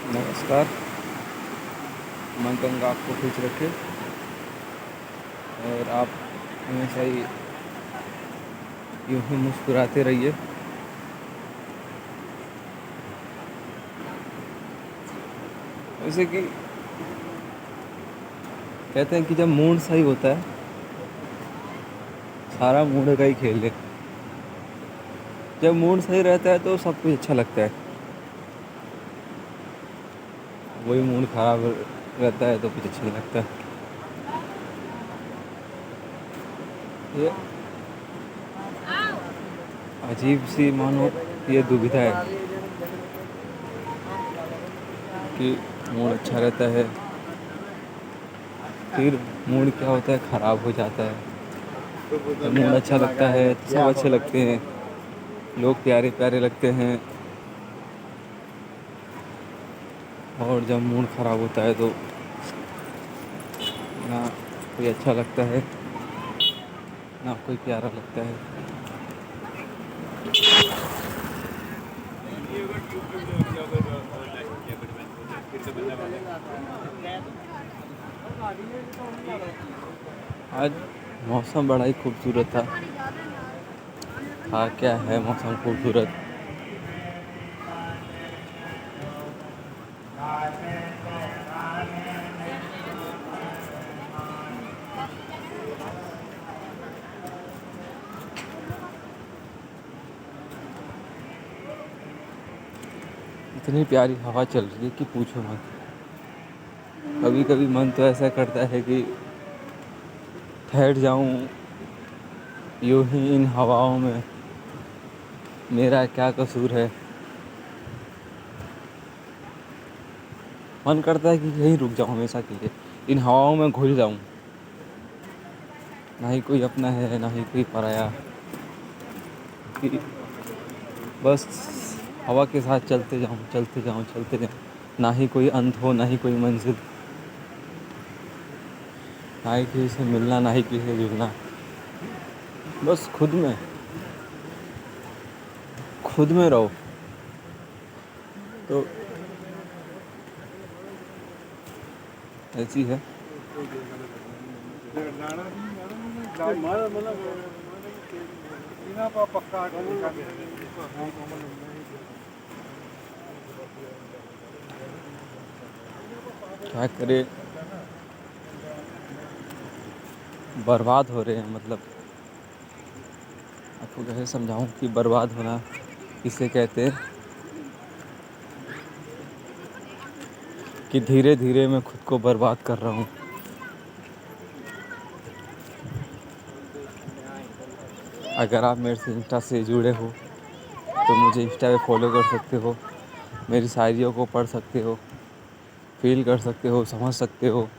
नमस्कार। माँ गंगा आपको खुश रखे और आप हमेशा ही यूं ही मुस्कुराते रहिए। जैसे कि कहते हैं कि जब मूड सही होता है सारा मूड का ही खेल है। जब मूड सही रहता है तो सब कुछ अच्छा लगता है, वही मूड खराब रहता है तो कुछ अच्छा नहीं लगता। ये अजीब सी मानो ये दुविधा है कि मूड अच्छा रहता है फिर मूड क्या होता है, ख़राब हो जाता है। जब मूड अच्छा लगता है तो सब अच्छे लगते हैं, लोग प्यारे प्यारे लगते हैं, और जब मूड ख़राब होता है तो ना कोई अच्छा लगता है ना कोई प्यारा लगता है। आज मौसम बड़ा ही खूबसूरत था। क्या है मौसम खूबसूरत। इतनी प्यारी हवा चल रही है कि पूछो मत। कभी कभी मन तो ऐसा करता है कि ठहर जाऊं यूं ही इन हवाओं में, मेरा क्या कसूर है। मन करता है कि यहीं रुक जाऊं हमेशा के लिए, इन हवाओं में घुल जाऊं। ना ही कोई अपना है ना ही कोई पराया, कि बस हवा के साथ चलते जाऊं चलते जाऊं चलते जाऊं। ना ही कोई अंत हो ना ही कोई मंजिल, ना ही किसी से मिलना ना ही किसी से जुड़ना। बस खुद में रहो। तो ऐसी है। क्या करे, बर्बाद हो रहे हैं। मतलब आपको कैसे समझाऊं कि बर्बाद होना किसे कहते हैं। कि धीरे धीरे मैं खुद को बर्बाद कर रहा हूँ। अगर आप मेरे से इंस्टा से जुड़े हो तो मुझे इंस्टा पे फॉलो कर सकते हो, मेरी शायरियों को पढ़ सकते हो, फील कर सकते हो, समझ सकते हो।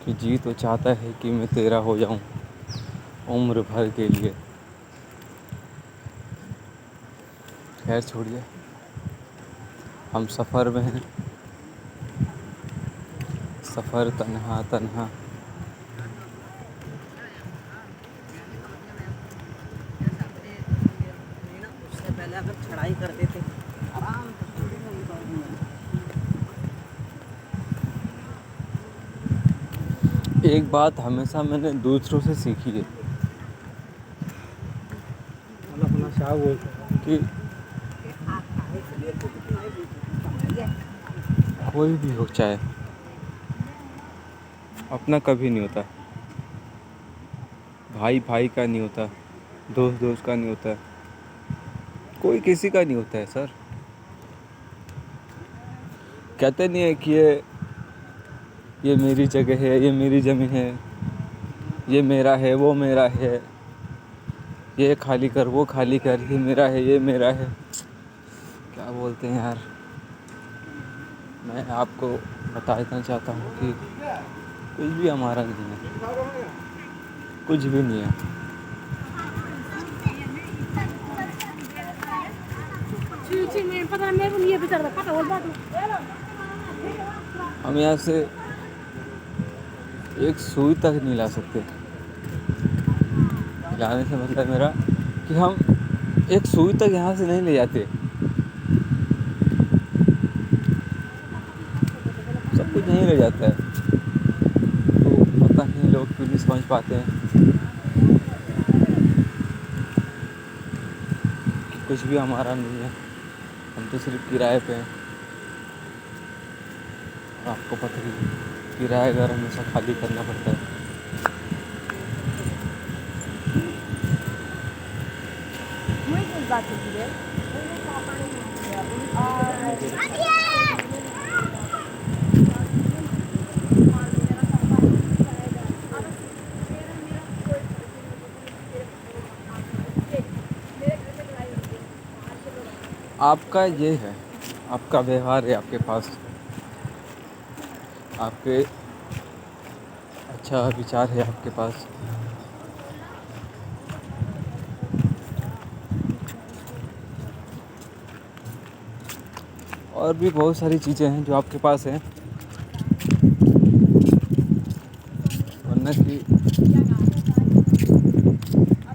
कि जी तो चाहता है कि मैं तेरा हो जाऊं उम्र भर के लिए। खैर छोड़िए, हम सफ़र में हैं, सफ़र तन्हा तन्हा। उससे पहले अगर चढ़ाई कर देते आराम एक बात हमेशा मैंने दूसरों से सीखी है कि कोई भी हो, चाहे अपना कभी नहीं होता, भाई भाई का नहीं होता, दोस्त दोस्त का नहीं होता, कोई किसी का नहीं होता है सर। कहते नहीं है कि ये मेरी जगह है, ये मेरी ज़मीन है, ये मेरा है वो मेरा है, ये खाली कर वो खाली कर, ये मेरा है ये मेरा है। क्या बोलते हैं यार। मैं आपको बता देना चाहता हूँ कि कुछ भी हमारा नहीं है, कुछ भी नहीं है। हम यहाँ से एक सुई तक नहीं ला सकते। लाने से मतलब मेरा कि हम एक सुई तक यहाँ से नहीं ले जाते। सब कुछ नहीं ले जाता है, तो पता नहीं लोग क्यों नहीं समझ पाते हैं कि कुछ भी हमारा नहीं है, हम तो सिर्फ किराए पे हैं। आपको पता ही है, किराया घर हमेशा खाली करना पड़ता है। आपका ये है, आपका व्यवहार है आपके पास, आपके अच्छा विचार है आपके पास। और भी बहुत सारी चीज़ें हैं जो आपके पास हैं, वरना कि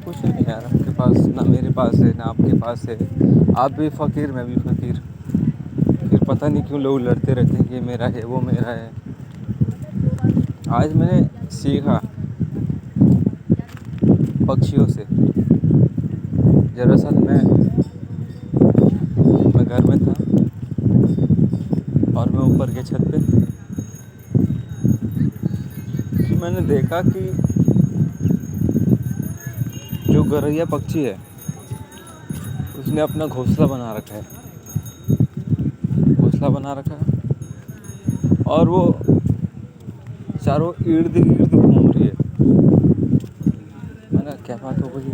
कुछ नहीं यार आपके पास, ना मेरे पास है ना आपके पास है। आप भी फ़कीर, मैं भी फ़कीर, फिर पता नहीं क्यों लोग लड़ते रहते हैं कि ये मेरा है वो मेरा है। आज मैंने सीखा पक्षियों से। दरअसल मैं घर में था और मैं ऊपर के छत पे, तो मैंने देखा कि जो गौरैया पक्षी है उसने अपना घोंसला बना रखा है, और वो चारों इर्द गिर्द घूम रही है। मैंने क्या बात हो गई,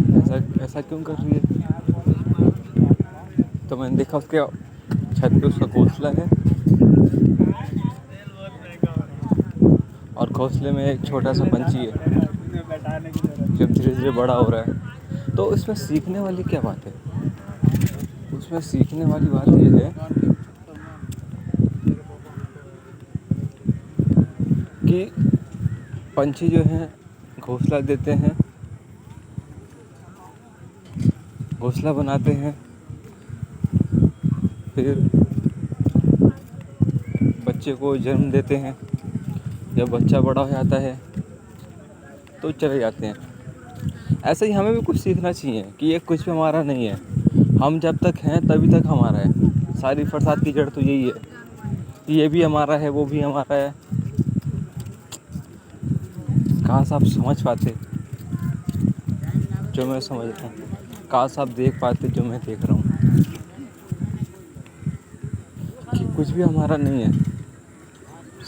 ऐसा क्यों कर रही है? तो मैंने देखा उसके छत पे उसका घोंसला है और घोंसले में एक छोटा सा पंछी है जब धीरे धीरे बड़ा हो रहा है। तो इसमें सीखने वाली क्या बात है? उसमें सीखने वाली बात यह है कि पंछी जो हैं घोंसला देते हैं, घोंसला बनाते हैं, फिर बच्चे को जन्म देते हैं। जब बच्चा बड़ा हो जाता है तो चले जाते हैं। ऐसे ही हमें भी कुछ सीखना चाहिए कि ये कुछ भी हमारा नहीं है। हम जब तक हैं तभी तक हमारा है। सारी फसाद की जड़ तो यही है कि ये भी हमारा है वो भी हमारा है। काश आप समझ पाते जो मैं समझ रहा हूँ, काश आप देख पाते जो मैं देख रहा हूँ, कि कुछ भी हमारा नहीं है,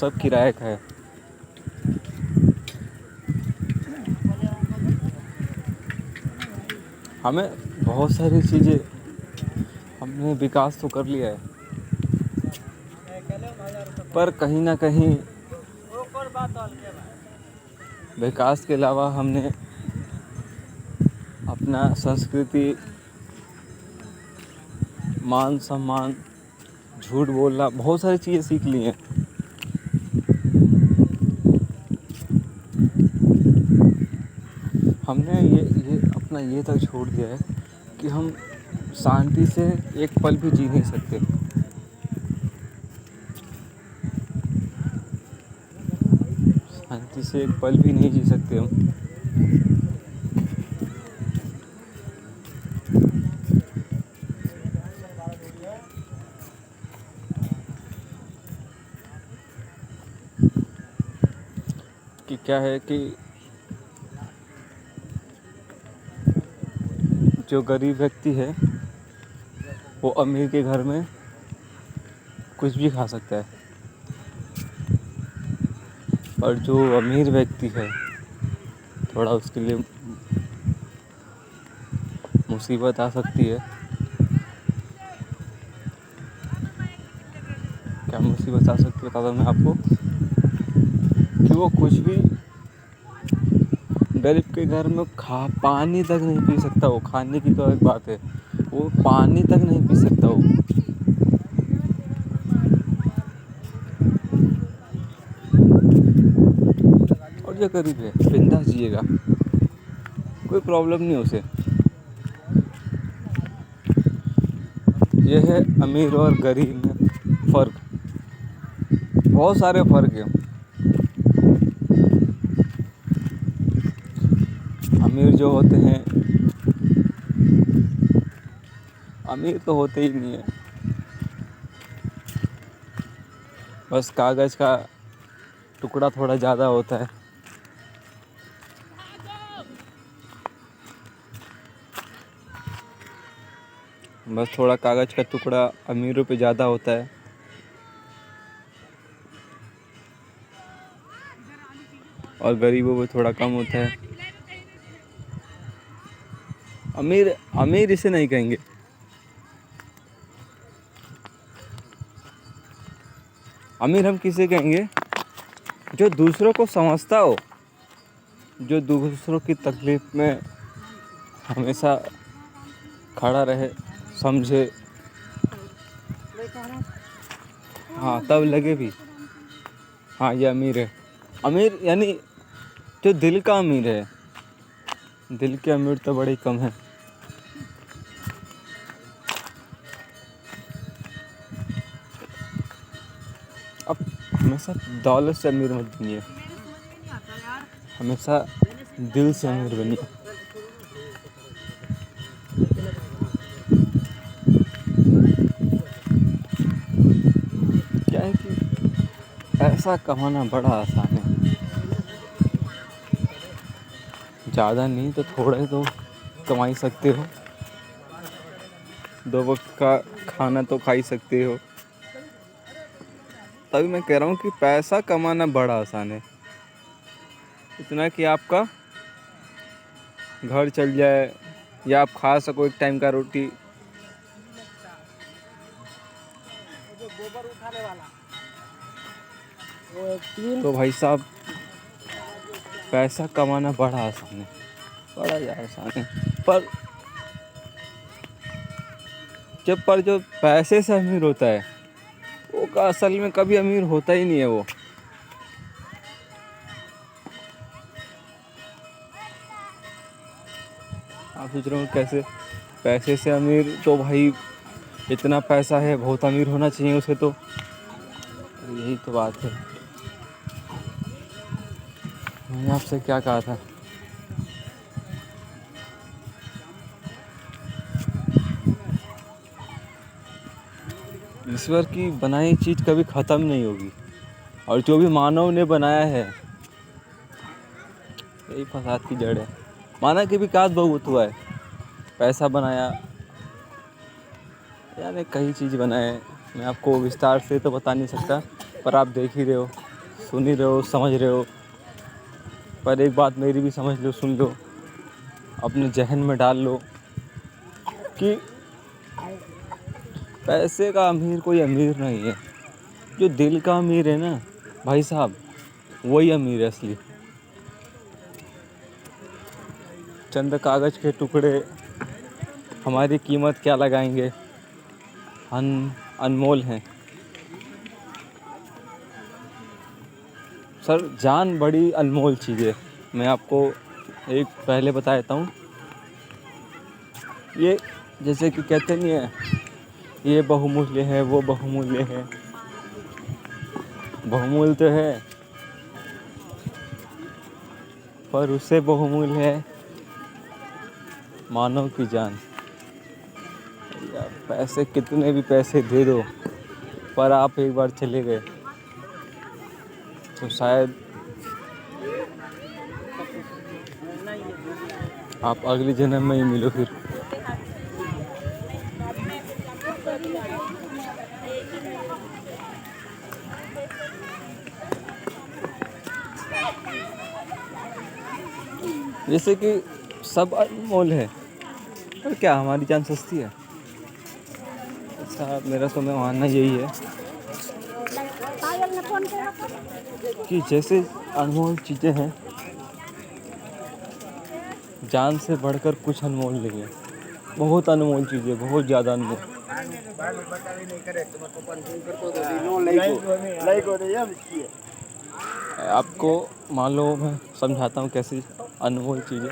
सब किराए का है। हमें बहुत सारी चीज़ें, हमने विकास तो कर लिया है, पर कहीं ना कहीं विकास के अलावा हमने अपना संस्कृति, मान सम्मान, झूठ बोलना, बहुत सारी चीज़ें सीख ली हैं। हमने ये अपना ये तक छोड़ दिया है कि हम शांति से एक पल भी जी नहीं सकते। शांति से एक पल भी नहीं जी सकते हम। कि क्या है कि जो गरीब व्यक्ति है वो अमीर के घर में कुछ भी खा सकता है, और जो अमीर व्यक्ति है थोड़ा उसके लिए मुसीबत आ सकती है। क्या मुसीबत आ सकती है बता दूँ मैं आपको, कि वो कुछ भी गरीब के घर में पानी तक नहीं पी सकता। वो खाने की तो एक बात है, वो पानी तक नहीं पी सकता। वो जो गरीब है बिंदास जिएगा, कोई प्रॉब्लम नहीं उसे। यह है अमीर और गरीब में फ़र्क, बहुत सारे फ़र्क हैं। अमीर जो होते हैं, अमीर तो होते ही नहीं है, बस कागज़ का टुकड़ा थोड़ा ज़्यादा होता है। बस थोड़ा कागज़ का टुकड़ा अमीरों पे ज़्यादा होता है। और गरीबों पे थोड़ा कम होता है। अमीर अमीर इसे नहीं कहेंगे, अमीर हम किसे कहेंगे? जो दूसरों को समझता हो, जो दूसरों की तकलीफ़ में हमेशा खड़ा रहे, समझे। हाँ, तब लगे भी हाँ ये अमीर है। अमीर यानी जो दिल का अमीर है, दिल के अमीर तो बड़े ही कम हैं। अब हमेशा दौलत से अमीर मत बनिए, हमेशा दिल से अमीर बनिए। क्या है कि पैसा कमाना बड़ा आसान है, ज़्यादा नहीं तो थोड़े तो कमा ही सकते हो, 2 वक्त का खाना तो खा ही सकते हो। तभी मैं कह रहा हूँ कि पैसा कमाना बड़ा आसान है, इतना कि आपका घर चल जाए या आप खा सको एक टाइम का रोटी। तो भाई साहब, पैसा कमाना बड़ा आसान है, बड़ा ही आसान है। पर जो पैसे से अमीर होता है वो का असल में कभी अमीर होता ही नहीं है वो। आप सोच रहे हो कैसे पैसे से अमीर, तो भाई इतना पैसा है, बहुत अमीर होना चाहिए उसे तो। यही तो बात है, मैंने आपसे क्या कहा था? ईश्वर की बनाई चीज़ कभी ख़त्म नहीं होगी, और जो भी मानव ने बनाया है यही फसाद की जड़ है। मानव के विकास बहुत हुआ है, पैसा बनाया, यानी कई चीज़ बनाए। मैं आपको विस्तार से तो बता नहीं सकता, पर आप देख ही रहे हो, सुन ही रहे हो, समझ रहे हो। पर एक बात मेरी भी समझ लो, सुन लो, अपने जहन में डाल लो कि पैसे का अमीर कोई अमीर नहीं है। जो दिल का अमीर है ना भाई साहब, वही अमीर है असली। चंद कागज़ के टुकड़े हमारी कीमत क्या लगाएंगे, अनमोल हैं। सर, जान बड़ी अनमोल चीज़ है। मैं आपको एक पहले बता देता हूँ। ये जैसे कि कहते नहीं है, ये बहुमूल्य है, वो बहुमूल्य है। बहुमूल्य तो है, पर उससे बहुमूल्य है मानव की जान। या पैसे, कितने भी पैसे दे दो, पर आप एक बार चले गए तो शायद आप अगले जन्म में ही मिलो फिर। जैसे कि सब अनमोल है, पर क्या हमारी जान सस्ती है? अच्छा, मेरा तो मैं मानना यही है कि जैसे अनमोल चीज़ें हैं, जान से बढ़कर कुछ अनमोल नहीं है। बहुत अनमोल चीज़ें, बहुत ज़्यादा अनमोल। आपको मान लो मैं समझाता हूँ कैसी अनमोल चीज़ें।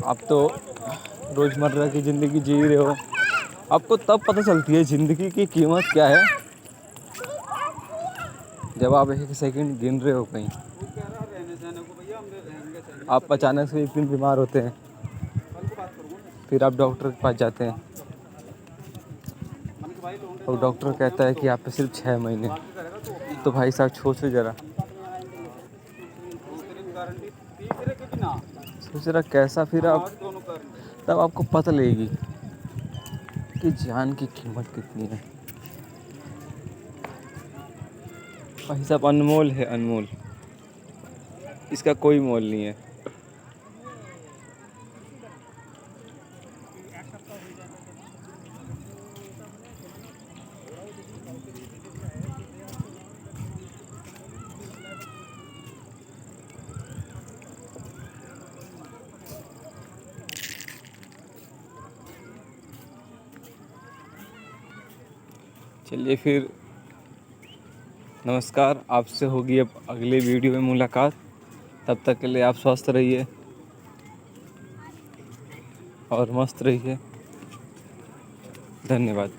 आप तो रोज़मर्रा की ज़िंदगी जी रहे हो, आपको तब पता चलती है ज़िंदगी की कीमत क्या है जब आप एक सेकंड गिन रहे हो कहीं। आप अचानक से एक दिन बीमार होते हैं, फिर आप डॉक्टर के पास जाते हैं और डॉक्टर कहता है कि आप पे सिर्फ 6 महीने। तो भाई साहब सोचो ज़रा, सोच रहा कैसा, फिर आप तब आपको पता लगेगी कि जान की कीमत कितनी है। भाई साहब अनमोल है, अनमोल, इसका कोई मोल नहीं है। चलिए फिर, नमस्कार, आपसे होगी अब अगले वीडियो में मुलाकात। तब तक के लिए आप स्वस्थ रहिए और मस्त रहिए। धन्यवाद।